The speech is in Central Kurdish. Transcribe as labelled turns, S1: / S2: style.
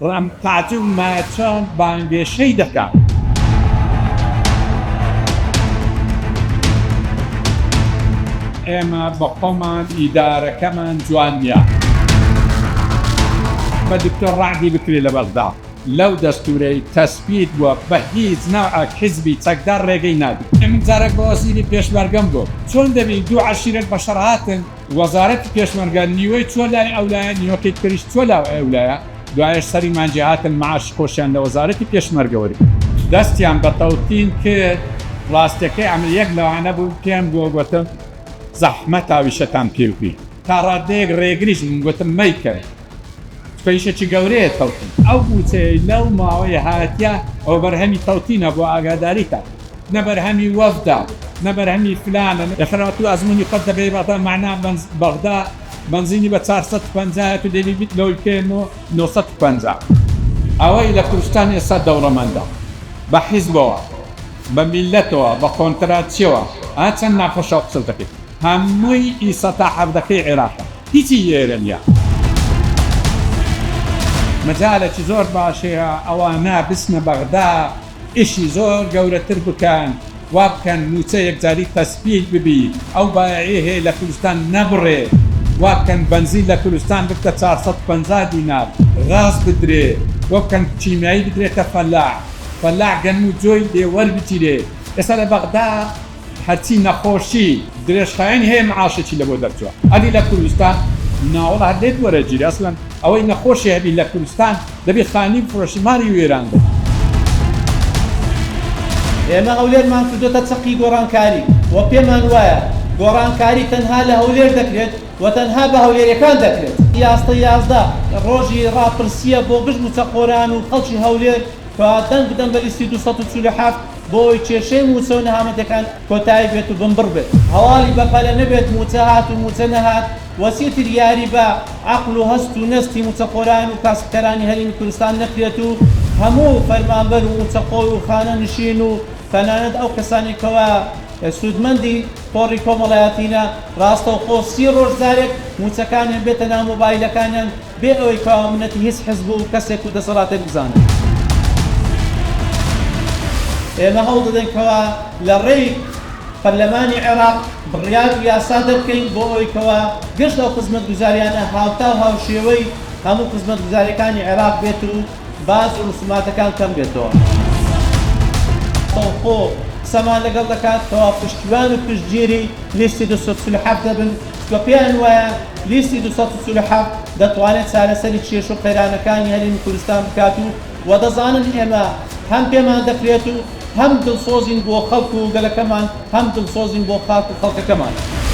S1: ڕام قاتو ماچان بانگێشەی دەکات. ئێمە بە خۆمان ئیدارەکەمان جوان نییە. بە دکتۆر ڕعدی بکرێت لە بەغدا لەو دەستورەی تەسبیت بووە بە هیچ نەوعەک حیزبی چەکدار ڕێگەی نادی. من جارێک بە وەزیری پێشمەرگەم بوو چۆن دەبی دوو عەشیرەت بەشەر هاتن وەزارەتی پێشمەرگە نیوەی چۆ لای ئەولایە نیوەکەی کریش چۆ لاو ئەولایە دوایش سەری مانجێ هاتن معاش خۆشیان لە وەزارەتی پێشمەرگەوەری دەستیان بە تەوتین کرد. ڕاستیەکەی ئەمەلیەک لەوانە بوو پێم بووە گوتم زەحمەت ئاویشەتان پێوی تا ڕادەیەک ڕێگریش من گوتم مەیکرد پێیشێکی گەورەیە تەوتین ئەو بوتەی لەو ماوەی هاتیە ئەو بەرهەمی تەوتینە بۆ ئاگاداریکە نەبەرهەمی وەفدا نەبەرهەمی فلانە لەخەرەوەت و ئەزمموی قەت دەبێ بەڵە معنا بەغدا بنزینی بە 450 و دەبی بیت لەوی پێن و 950 ئەوەی لە کوردستان ئێستا دەوڵەمەندە بە حیزبەوە بە میلەتەوە بە کۆنتراتچیەوە چەند ناخۆشە قسە دەکەیت هەمووی ئیسەتا حەفدەکەی عێراقە هیچی ئێرە نییە. مەجالێکی زۆر باشەیە ئەوانە بچنە بەغدا ئیشی زۆر گەورەتر بکەن وا بکەن موچە یەکجاری تەسبیت ببی ئەو بایعی هەیە لە کوردستان نەبڕێ وا بکەن بنزین لە کوردستان بکە 450 دینار غاز بدرێ وە بکەن کیمیایی بدرێتە فەلاع گەن و جۆی لێ وەربگیرێ. ئێستا لە بەغدا هەرچی نەخۆشی درێژخایەنی هەیە معاشێکی لە بۆ دەرچووە ئەدی لە کوردستان ناوەڵ هەردێت وەرەگیری ئەسڵەن ئەوەی نەخۆشی هەبی لە کوردستان دەبێت خانی بفرۆشی ماری وێران بێت.
S2: ئێمە هەولێرمان کردوتە چەقی گۆڕانکاری وە پێمان وایە گۆڕانکاری تەنها لە هەولێر دەکرێت و تەنها بە هەولێریەکان دەکرێت. یاستە 11 ڕۆژی ڕاپرسیە بۆ گشت موچەخۆران و خەڵکی هەولێر کە دەنگ بدەن بە لیستی 247 بۆی کێشەی موچە و نەهامەتەکان کۆتایی بێت و بمبڕ بێت. هەواڵی بەپەلە نەبێت موچە هات و موچە نەهات وەسیەتی یاری بە عەقڵ و هەست و نەستی موچەخۆران و کاسبکەرانی هەرێمی کوردستان نەکرێت و هەموو فەرمانبەر و موچەخۆر و خانە نشین و تەنانەت ئەو کەسانی کەوا سوودمەندی پۆڕی کۆمەڵایەتینە ڕاستەوخۆ 30 ڕۆژ جارێک موچەکانیان بێتە ناو مۆبایلەکانیان بێ ئەوەی کاوامنەتی هیچ حیزب و کەسێک و دەسەڵاتێک بزانن. ئێمە هەوڵ دەدەینکەوە لە ڕێی پەرلەمانی عێراق بڕیار و یاسا دەبکەین بۆ ئەوەی کەوە گشت ئەو خزمەتگوزاریانە هاوتا و هاوشێوەی هەموو خزمەتگوزاریەکانی عێراق بێت و باز و ڕسوماتەکان کەم بێتەوە. خۆ قسەمان لەگەڵ دەکات کەوا پشتیوان و پشتگیری لیستی 247 دەبن کە پێیان وایە لیستی 247 دەتوانێت چارەسەری کێش و قەیرانەکانی هەرێمی کوردستان بکات و دەزانن ئێمە هەم پێمان دەکرێت و هەم دڵسۆزین بۆ خەڵک و گەلەکەمان هەم دڵسۆزین بۆ خاک و خەڵکەکەمان.